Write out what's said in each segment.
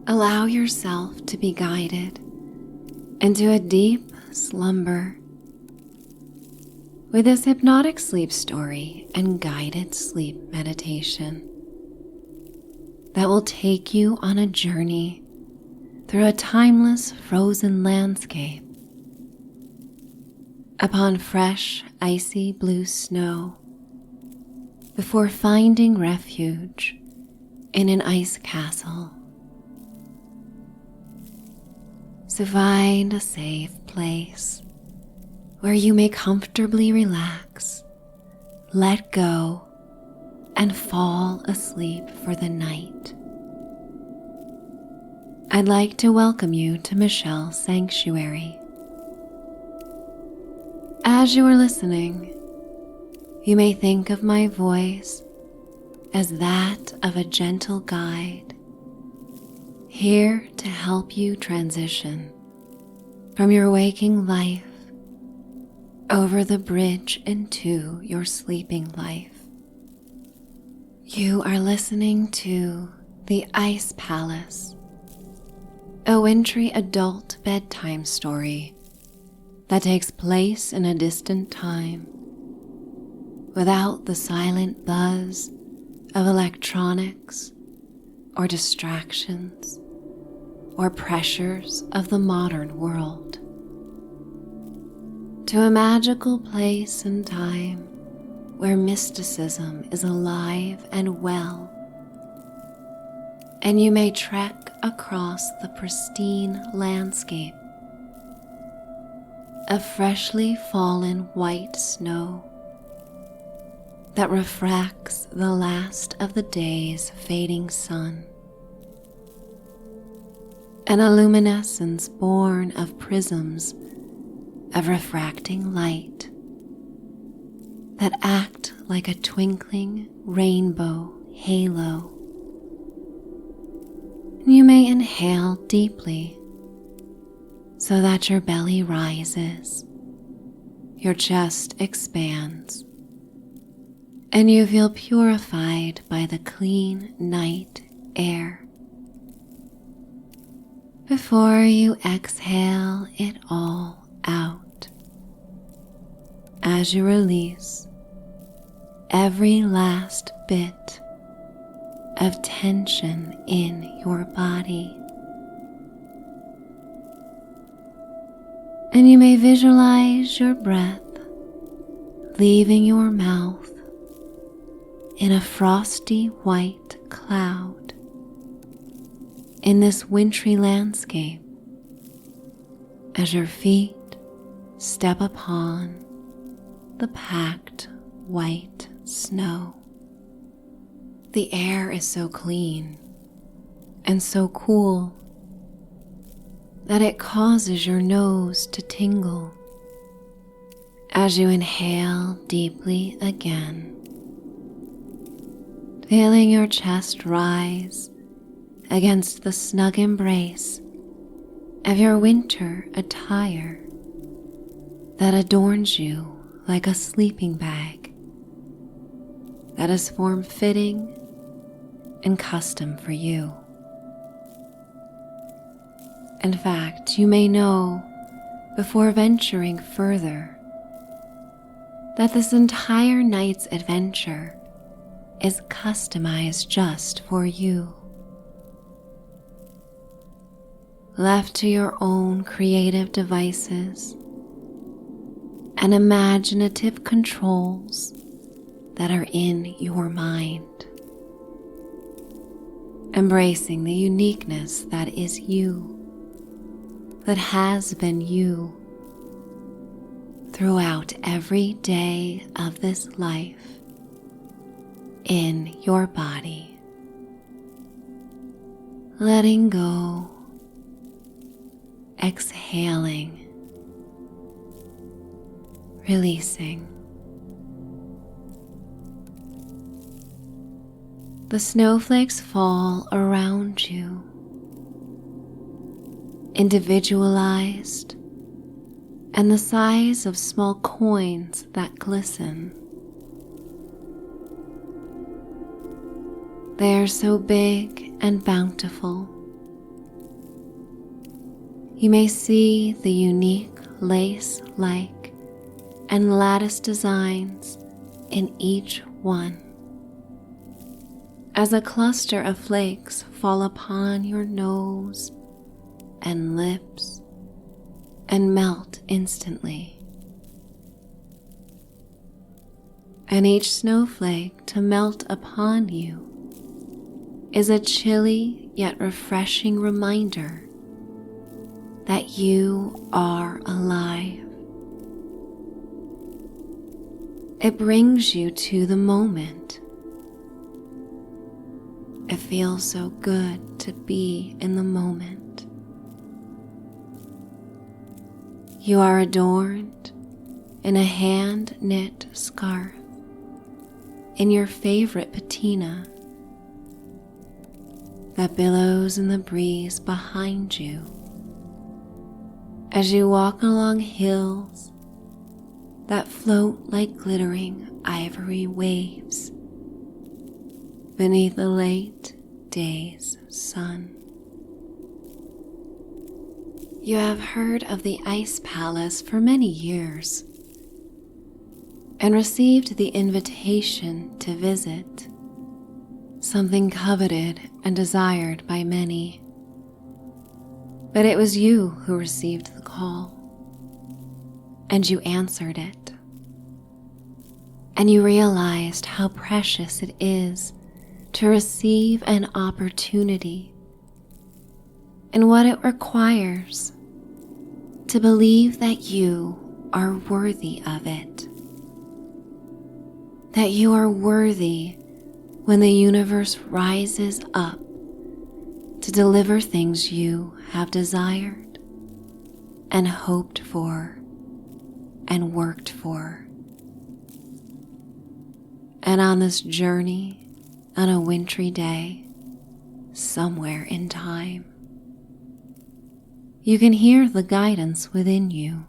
Allow yourself to be guided into a deep slumber with this hypnotic sleep story and guided sleep meditation that will take you on a journey through a timeless frozen landscape upon fresh icy blue snow before finding refuge in an ice castle. So find a safe place where you may comfortably relax, let go, and fall asleep for the night. I'd like to welcome you to Michelle's Sanctuary. As you are listening, you may think of my voice as that of a gentle guide, here to help you transition from your waking life over the bridge into your sleeping life. You are listening to The Ice Palace, a wintry adult bedtime story that takes place in a distant time, without the silent buzz of electronics or distractions or pressures of the modern world. To a magical place and time where mysticism is alive and well, and you may trek across the pristine landscape of freshly fallen white snow that refracts the last of the day's fading sun. An luminescence born of prisms of refracting light that act like a twinkling rainbow halo. You may inhale deeply so that your belly rises, your chest expands, and you feel purified by the clean night air. Before you exhale it all out, as you release every last bit of tension in your body. And you may visualize your breath leaving your mouth in a frosty white cloud in this wintry landscape as your feet step upon the packed white snow. The air is so clean and so cool that it causes your nose to tingle as you inhale deeply again, feeling your chest rise against the snug embrace of your winter attire that adorns you like a sleeping bag that is form-fitting and custom for you. In fact, you may know before venturing further that this entire night's adventure is customized just for you. Left to your own creative devices and imaginative controls that are in your mind, embracing the uniqueness that is you, that has been you throughout every day of this life in your body. Letting go, exhaling, releasing. The snowflakes fall around you, individualized and the size of small coins that glisten. They are so big and bountiful You may see the unique lace-like and lattice designs in each one. As a cluster of flakes fall upon your nose and lips and melt instantly. And each snowflake to melt upon you is a chilly yet refreshing reminder that you are alive. It brings you to the moment. It feels so good to be in the moment. You are adorned in a hand-knit scarf in your favorite patina that billows in the breeze behind you as you walk along hills that float like glittering ivory waves beneath the late day's sun. You have heard of the Ice Palace for many years and received the invitation to visit, something coveted and desired by many. But it was you who received the call, and you answered it, and you realized how precious it is to receive an opportunity and what it requires to believe that you are worthy of it, that you are worthy when the universe rises up to deliver things you have desired and hoped for and worked for. And on this journey, on a wintry day, somewhere in time, you can hear the guidance within you,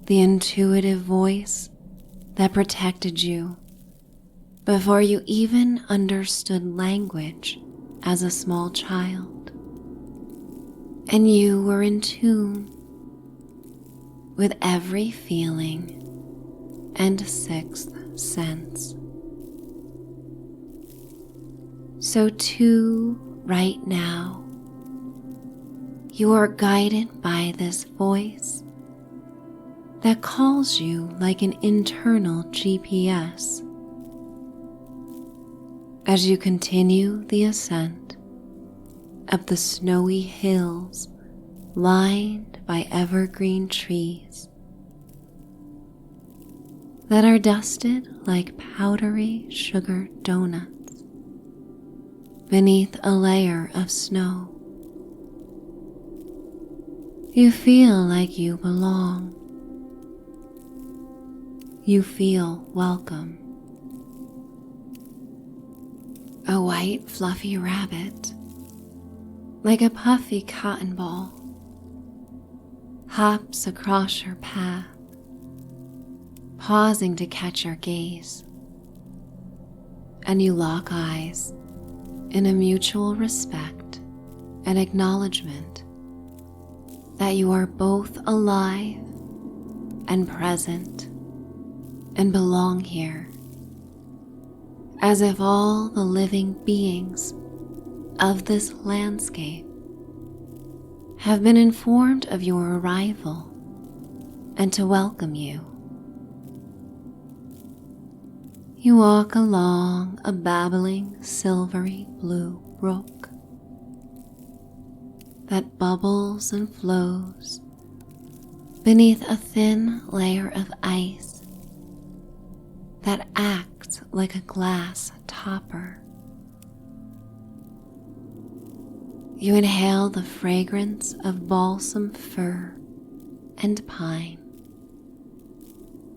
the intuitive voice that protected you before you even understood language as a small child, and you were in tune with every feeling and sixth sense. So too, right now, you are guided by this voice that calls you like an internal GPS. As you continue the ascent up the snowy hills lined by evergreen trees that are dusted like powdery sugar donuts beneath a layer of snow, you feel like you belong. You feel welcome. A white fluffy rabbit, like a puffy cotton ball, hops across your path, pausing to catch your gaze, and you lock eyes in a mutual respect and acknowledgement that you are both alive and present and belong here, as if all the living beings of this landscape have been informed of your arrival and to welcome you. You walk along a babbling silvery blue brook that bubbles and flows beneath a thin layer of ice that acts like a glass topper. You inhale the fragrance of balsam fir and pine,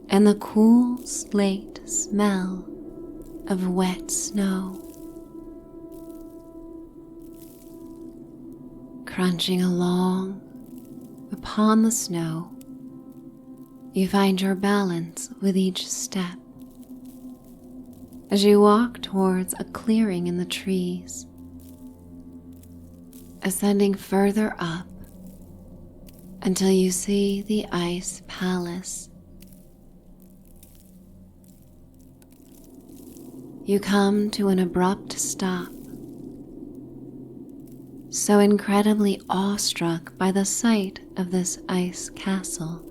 and the cool slate smell of wet snow. Crunching along upon the snow, you find your balance with each step as you walk towards a clearing in the trees. ascending further up until you see the ice palace. You come to an abrupt stop, so incredibly awestruck by the sight of this ice castle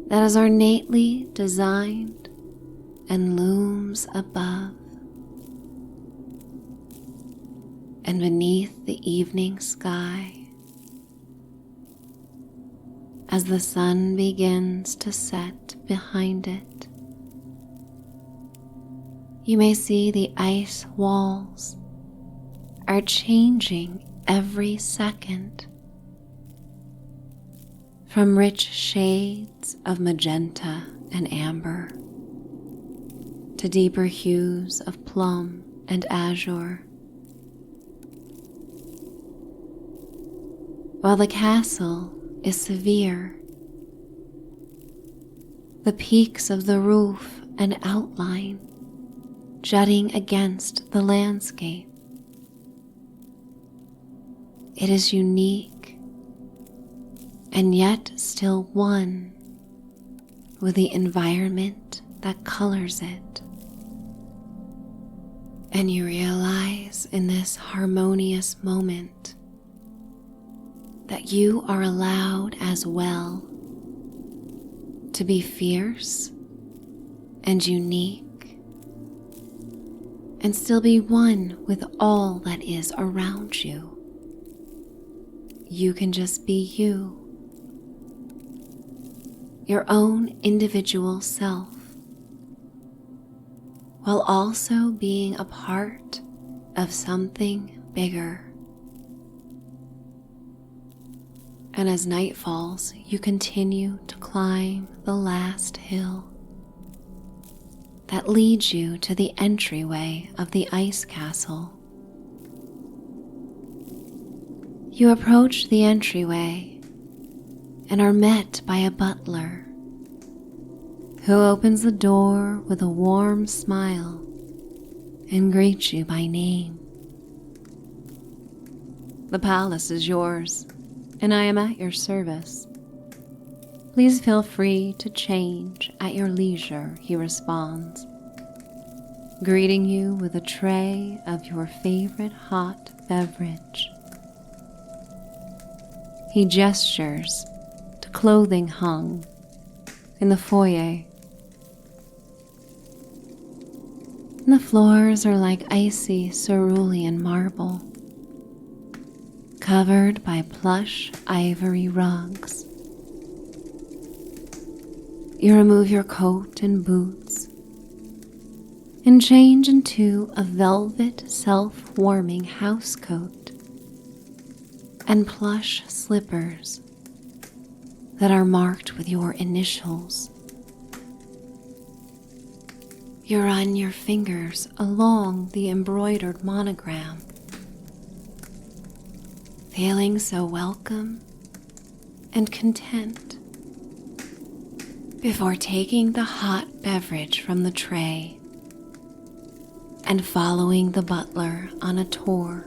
that is ornately designed and looms above. And beneath the evening sky, as the sun begins to set behind it, you may see the ice walls are changing every second, from rich shades of magenta and amber to deeper hues of plum and azure. While the castle is severe, the peaks of the roof and outline jutting against the landscape. It is unique and yet still one with the environment that colors it. And you realize in this harmonious moment that you are allowed as well to be fierce and unique and still be one with all that is around you. You can just be you, your own individual self, while also being a part of something bigger. And as night falls, you continue to climb the last hill that leads you to the entryway of the ice castle. You approach the entryway and are met by a butler who opens the door with a warm smile and greets you by name. "The palace is yours, and I am at your service. Please feel free to change at your leisure," he responds, greeting you with a tray of your favorite hot beverage. He gestures to clothing hung in the foyer. The floors are like icy cerulean marble, covered by plush ivory rugs. You remove your coat and boots and change into a velvet self-warming housecoat and plush slippers that are marked with your initials. You run your fingers along the embroidered monogram, feeling so welcome and content before taking the hot beverage from the tray and following the butler on a tour.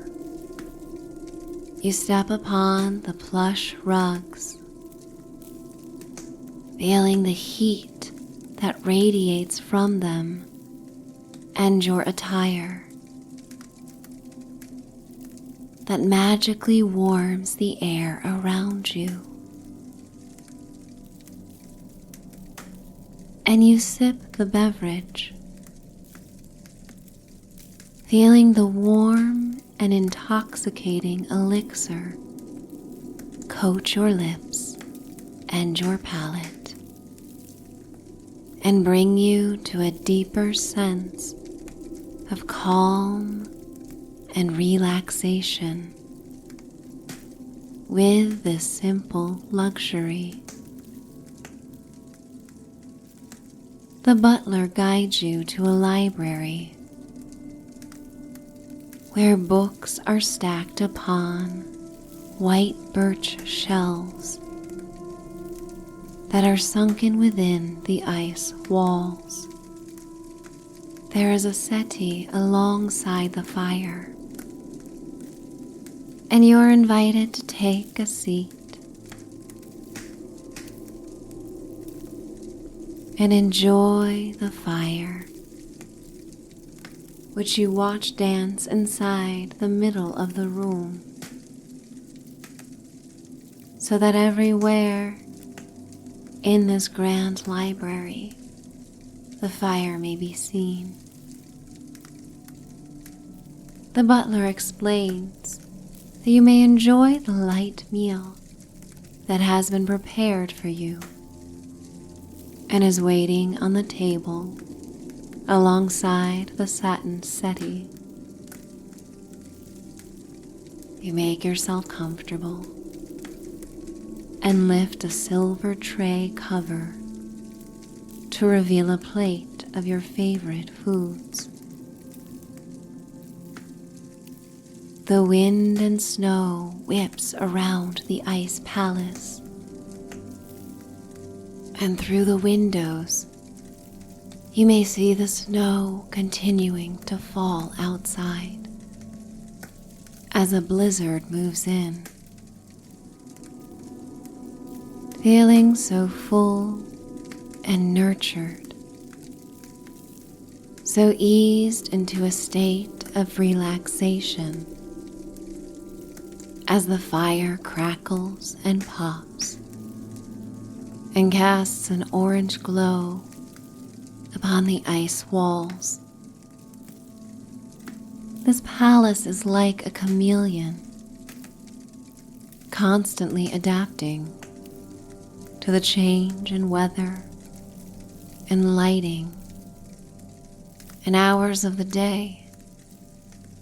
You step upon the plush rugs, feeling the heat that radiates from them and your attire that magically warms the air around you. And you sip the beverage, feeling the warm and intoxicating elixir coat your lips and your palate and bring you to a deeper sense of calm and relaxation with this simple luxury. The butler guides you to a library where books are stacked upon white birch shelves that are sunken within the ice walls. There is a settee alongside the fire, and you're invited to take a seat and enjoy the fire, which you watch dance inside the middle of the room, so that everywhere in this grand library the fire may be seen. The butler explains that you may enjoy the light meal that has been prepared for you and is waiting on the table alongside the satin settee. You make yourself comfortable and lift a silver tray cover to reveal a plate of your favorite foods. The wind and snow whips around the ice palace, and through the windows you may see the snow continuing to fall outside as a blizzard moves in. Feeling so full and nurtured, so eased into a state of relaxation as the fire crackles and pops and casts an orange glow upon the ice walls. This palace is like a chameleon, constantly adapting to the change in weather and lighting and hours of the day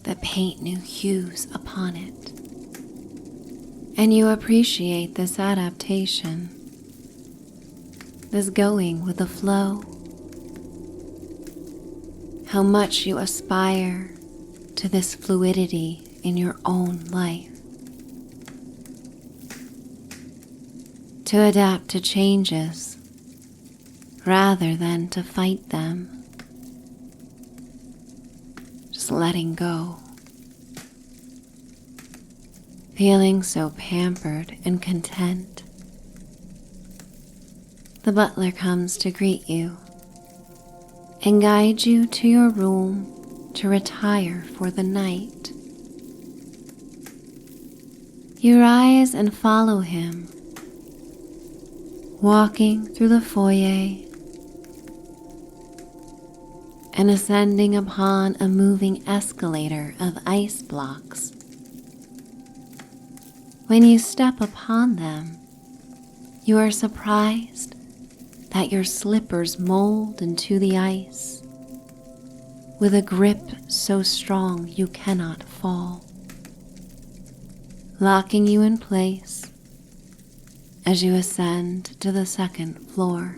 that paint new hues upon it. And you appreciate this adaptation, this going with the flow, how much you aspire to this fluidity in your own life, to adapt to changes rather than to fight them, just letting go. Feeling so pampered and content, the butler comes to greet you and guide you to your room to retire for the night. You rise and follow him, walking through the foyer and ascending upon a moving escalator of ice blocks. When you step upon them, you are surprised that your slippers mold into the ice with a grip so strong you cannot fall, locking you in place as you ascend to the second floor,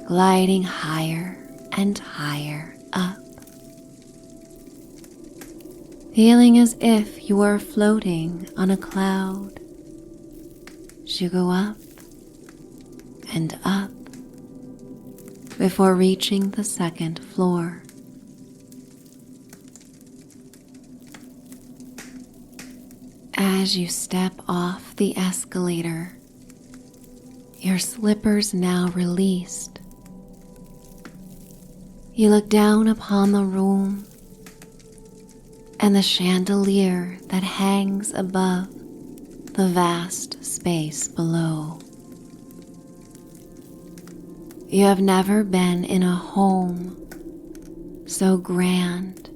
gliding higher and higher up, feeling as if you are floating on a cloud as you go up and up before reaching the second floor. As you step off the escalator, your slippers now released, you look down upon the room and the chandelier that hangs above the vast space below. You have never been in a home so grand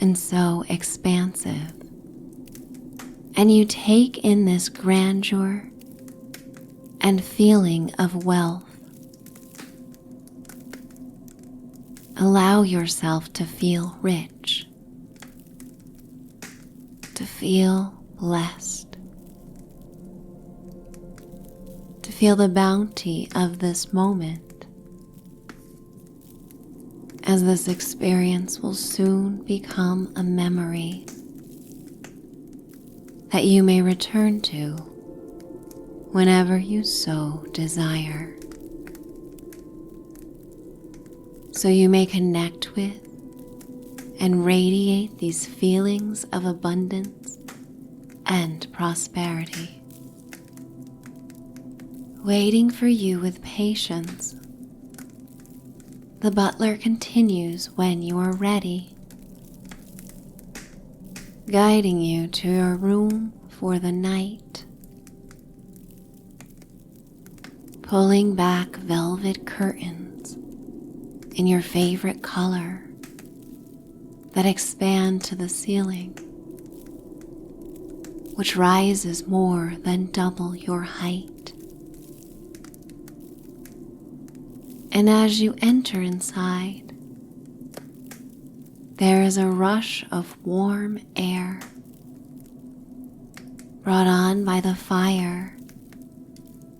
and so expansive, and you take in this grandeur and feeling of wealth. Allow yourself to feel rich, to feel blessed, to feel the bounty of this moment, as this experience will soon become a memory that you may return to whenever you so desire, so you may connect with and radiate these feelings of abundance and prosperity. Waiting for you with patience, the butler continues when you are ready, guiding you to your room for the night, pulling back velvet curtains in your favorite color that expand to the ceiling, which rises more than double your height. And as you enter inside, there is a rush of warm air brought on by the fire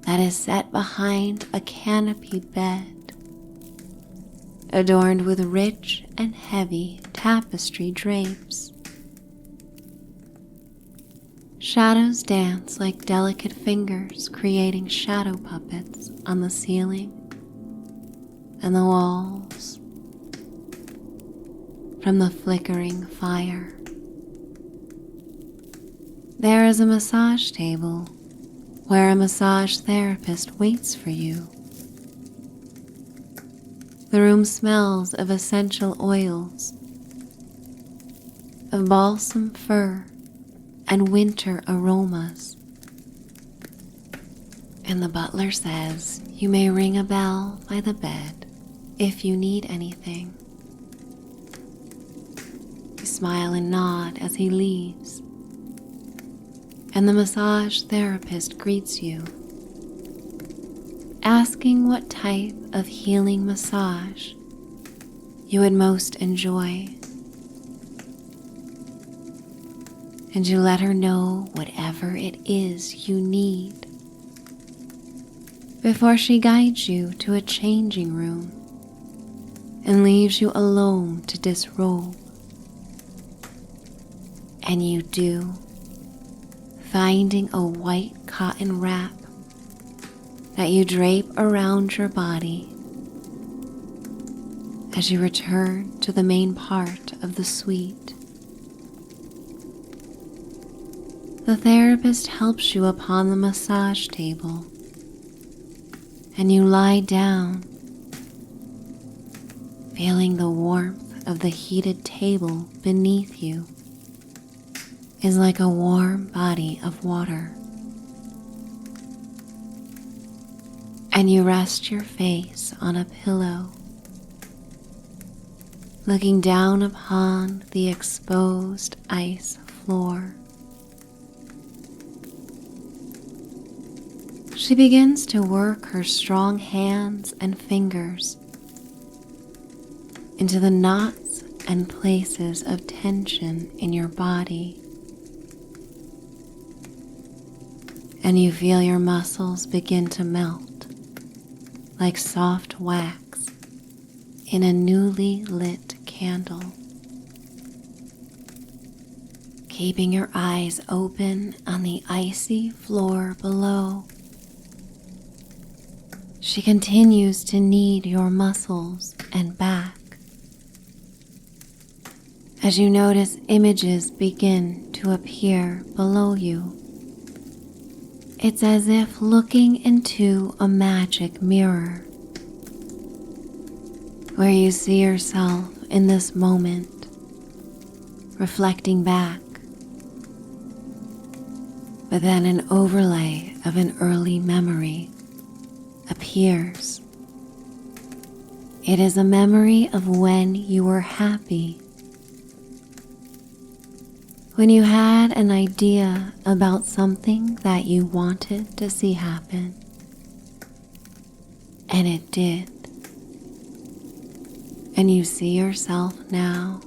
that is set behind a canopy bed adorned with rich and heavy tapestry drapes. Shadows dance like delicate fingers, creating shadow puppets on the ceiling and the walls from the flickering fire. There is a massage table where a massage therapist waits for you. The room smells of essential oils, of balsam fir and winter aromas. And the butler says you may ring a bell by the bed if you need anything. You smile and nod as he leaves, and the massage therapist greets you, asking what type of healing massage you would most enjoy. And you let her know whatever it is you need before she guides you to a changing room and leaves you alone to disrobe. And you do, finding a white cotton wrap that you drape around your body as you return to the main part of the suite. The therapist helps you upon the massage table, and you lie down, feeling the warmth of the heated table beneath you is like a warm body of water. And you rest your face on a pillow, looking down upon the exposed ice floor. She begins to work her strong hands and fingers into the knots and places of tension in your body. And you feel your muscles begin to melt like soft wax in a newly lit candle. Keeping your eyes open on the icy floor below, she continues to knead your muscles and back as you notice images begin to appear below you. It's as if looking into a magic mirror where you see yourself in this moment, reflecting back, but then an overlay of an early memory appears. It is a memory of when you were happy, when you had an idea about something that you wanted to see happen, and it did. And you see yourself now,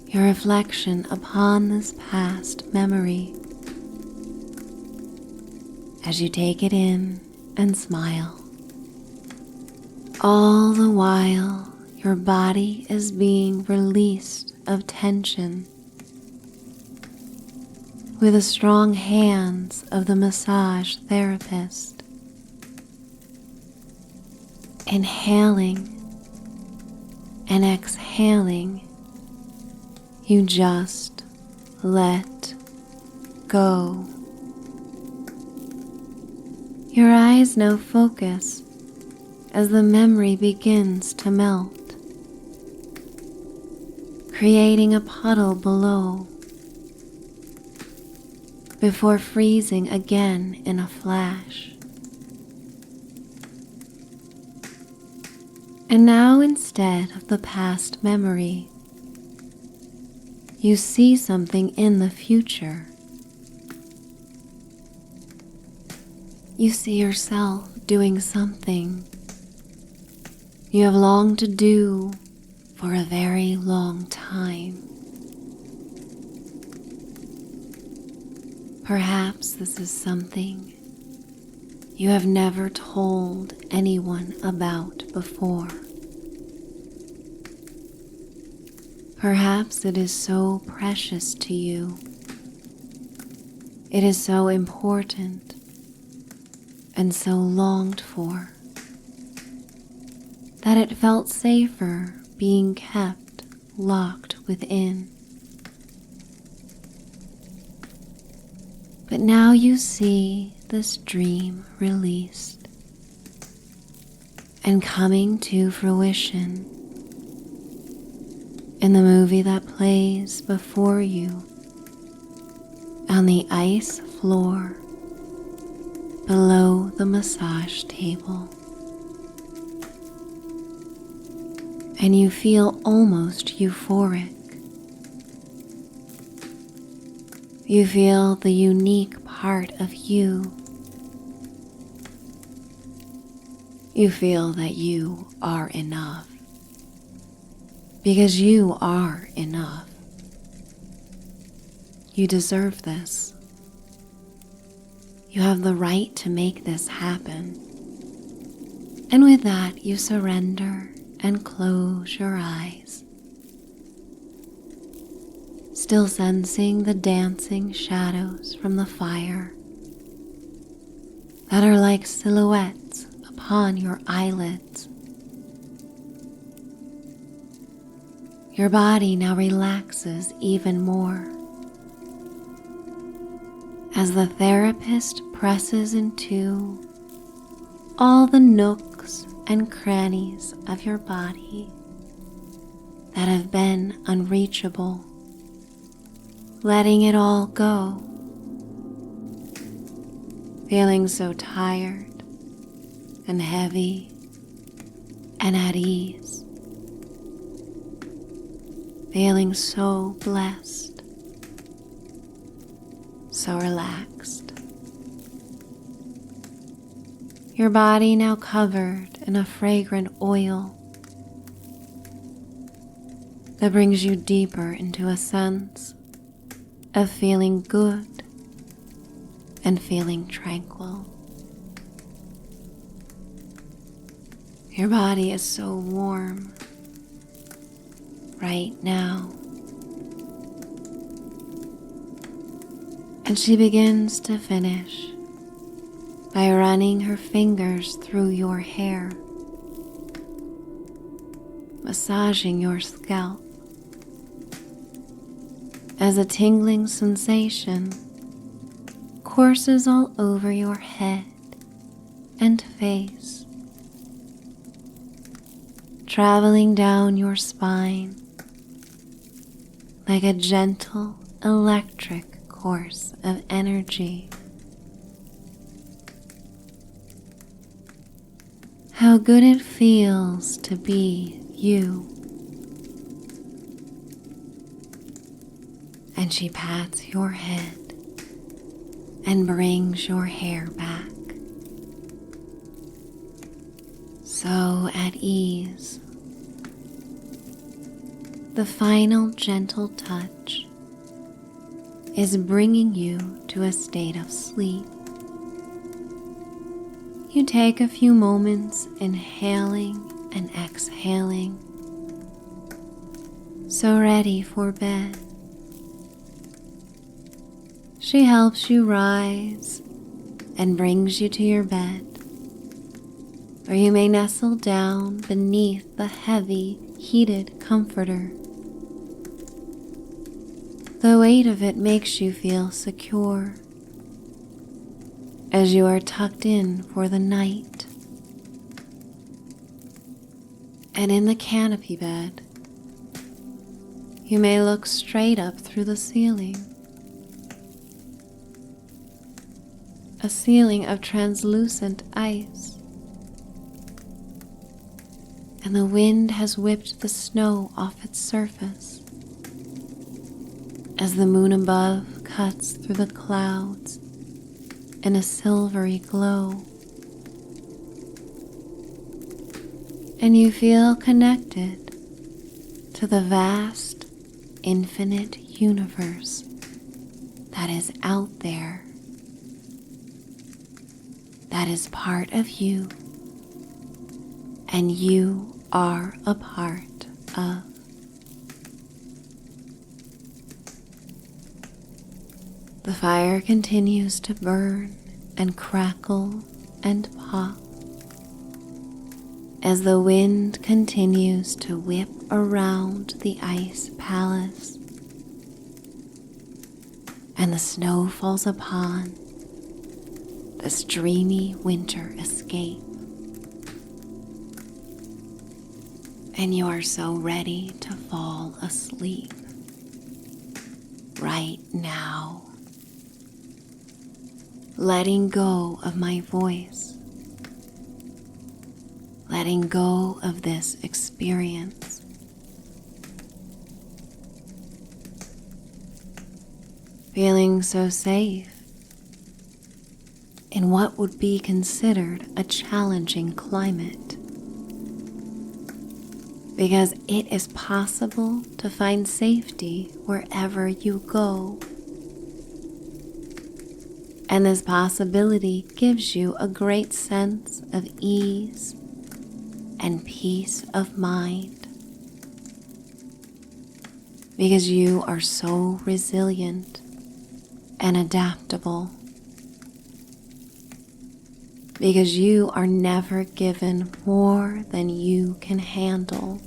your reflection upon this past memory, as you take it in and smile. All the while, your body is being released of tension with the strong hands of the massage therapist. Inhaling and exhaling, you just let go. Your eyes now focus as the memory begins to melt, creating a puddle below before freezing again in a flash. And now, instead of the past memory, you see something in the future. You see yourself doing something you have longed to do for a very long time. Perhaps this is something you have never told anyone about before. Perhaps it is so precious to you. It is so important and so longed for that it felt safer being kept locked within. But now you see this dream released and coming to fruition in the movie that plays before you on the ice floor below the massage table. And you feel almost euphoric. You feel the unique part of you. You feel that you are enough. Because you are enough. You deserve this. You have the right to make this happen. And with that, you surrender and close your eyes, still sensing the dancing shadows from the fire that are like silhouettes upon your eyelids. Your body now relaxes even more as the therapist presses into all the nooks and crannies of your body that have been unreachable, letting it all go, feeling so tired and heavy and at ease, feeling so blessed, so relaxed. Your body now covered in a fragrant oil that brings you deeper into a sense of feeling good and feeling tranquil. Your body is so warm right now. And she begins to finish by running her fingers through your hair, massaging your scalp as a tingling sensation courses all over your head and face, traveling down your spine like a gentle electric course of energy. How good it feels to be you. And she pats your head and brings your hair back. So at ease. The final gentle touch is bringing you to a state of sleep. You take a few moments inhaling and exhaling, so ready for bed. She helps you rise and brings you to your bed, where you may nestle down beneath the heavy heated comforter. The weight of it makes you feel secure as you are tucked in for the night. And in the canopy bed, you may look straight up through the ceiling, a ceiling of translucent ice, and the wind has whipped the snow off its surface as the moon above cuts through the clouds in a silvery glow. And you feel connected to the vast, infinite universe that is out there, that is part of you, and you are a part of. The fire continues to burn and crackle and pop as the wind continues to whip around the ice palace and the snow falls upon this dreamy winter escape. And you are so ready to fall asleep right now, letting go of my voice, letting go of this experience. Feeling so safe in what would be considered a challenging climate, because it is possible to find safety wherever you go. And this possibility gives you a great sense of ease and peace of mind, because you are so resilient and adaptable, because you are never given more than you can handle.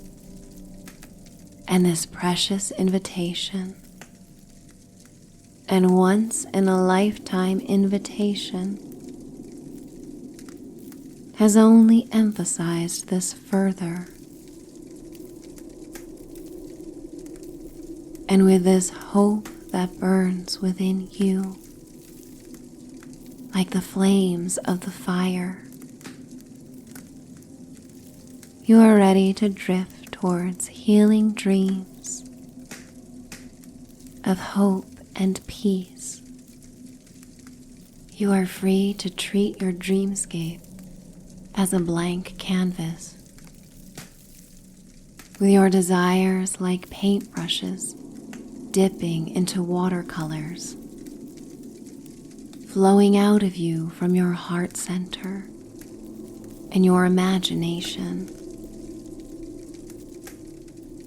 And this precious invitation, and once in a lifetime invitation, has only emphasized this further. And with this hope that burns within you, like the flames of the fire, you are ready to drift towards healing dreams of hope and peace. You are free to treat your dreamscape as a blank canvas, with your desires like paintbrushes dipping into watercolors, flowing out of you from your heart center and your imagination.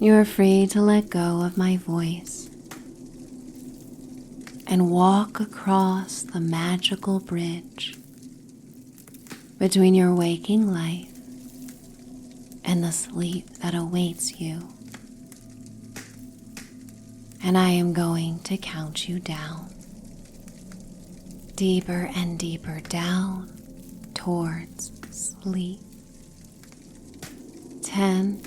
You are free to let go of my voice and walk across the magical bridge between your waking life and the sleep that awaits you. And I am going to count you down, deeper and deeper down towards sleep. 10,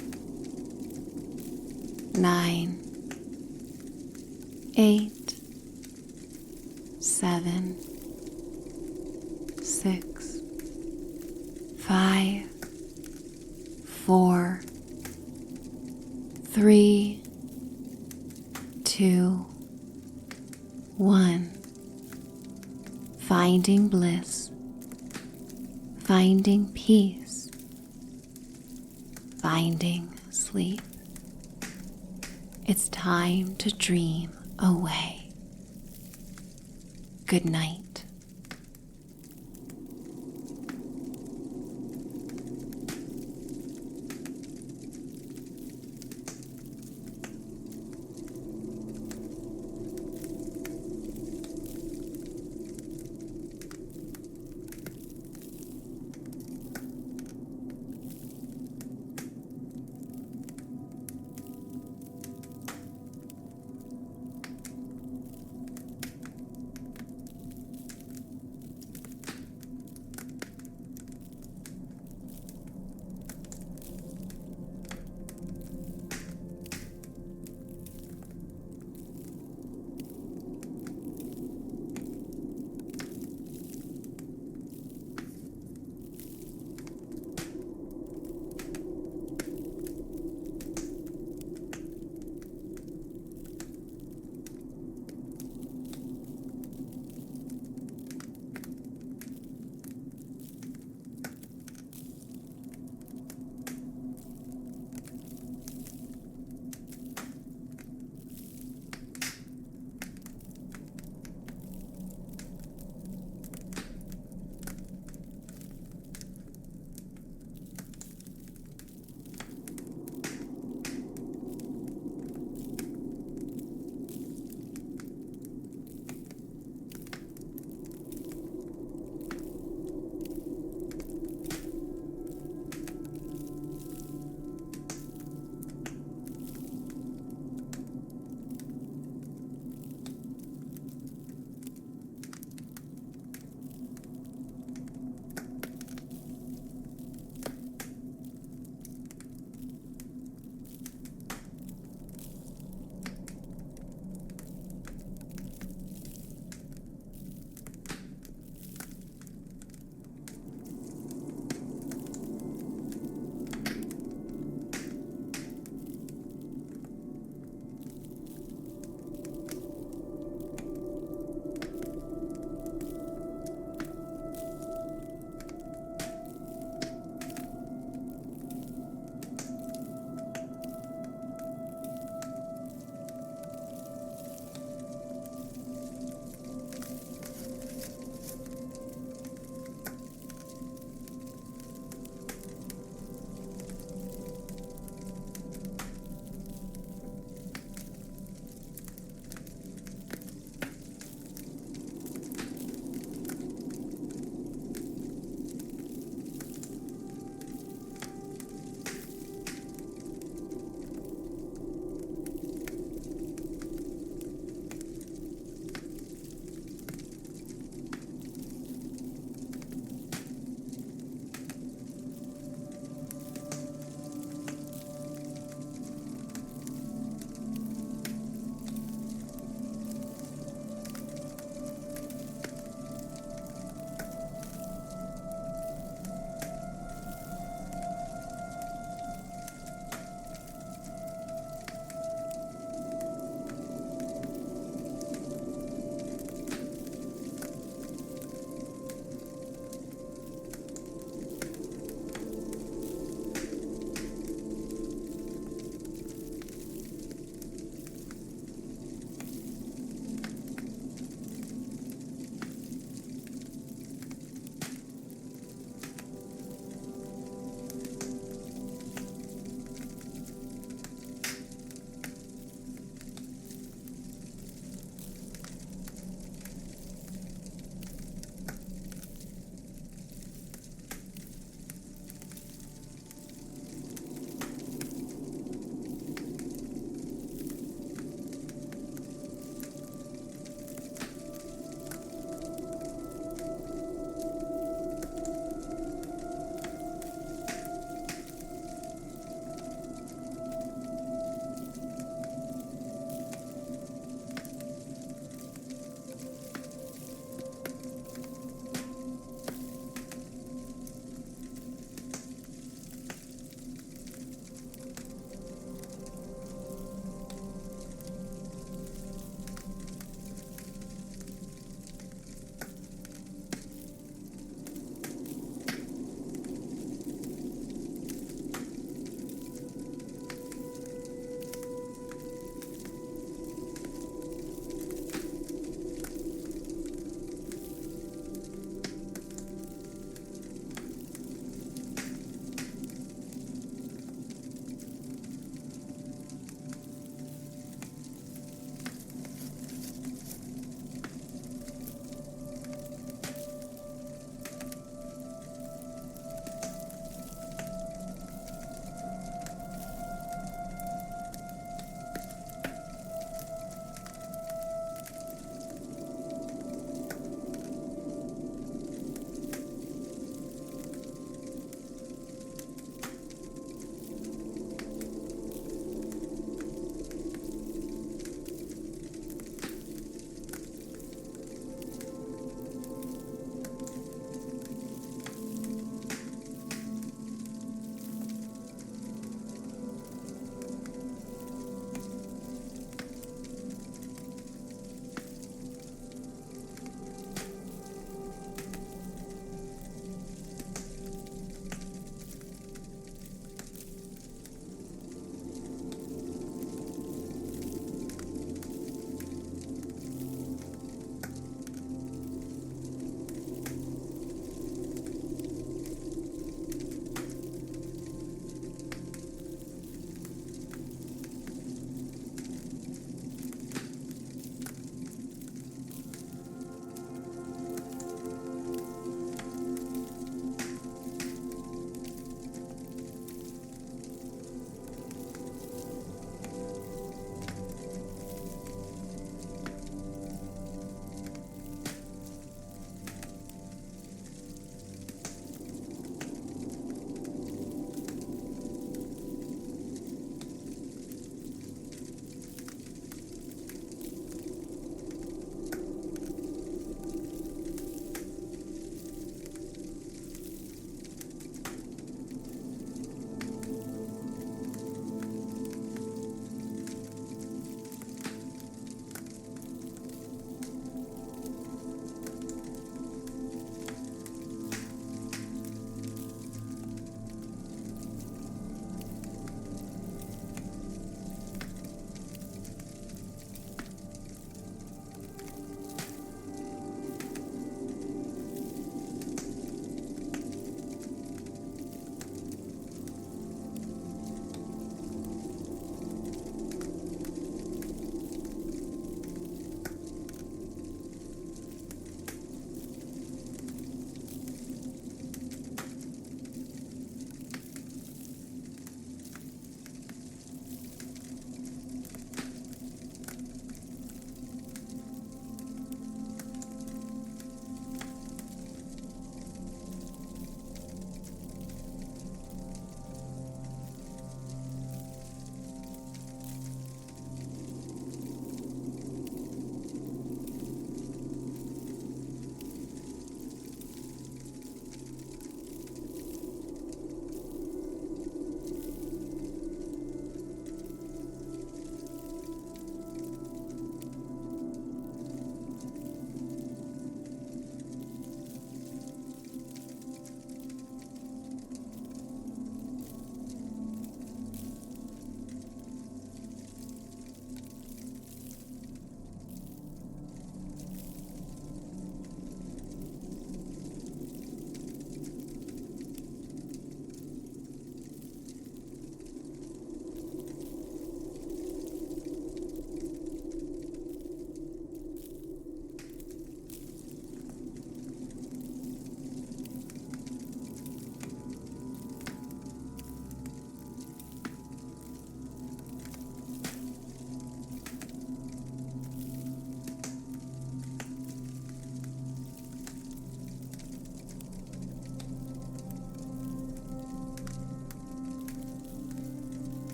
9, 8, 7, 6, 5, 4, 3, 2, 1. Finding bliss, finding peace, finding sleep. It's time to dream away. Good night.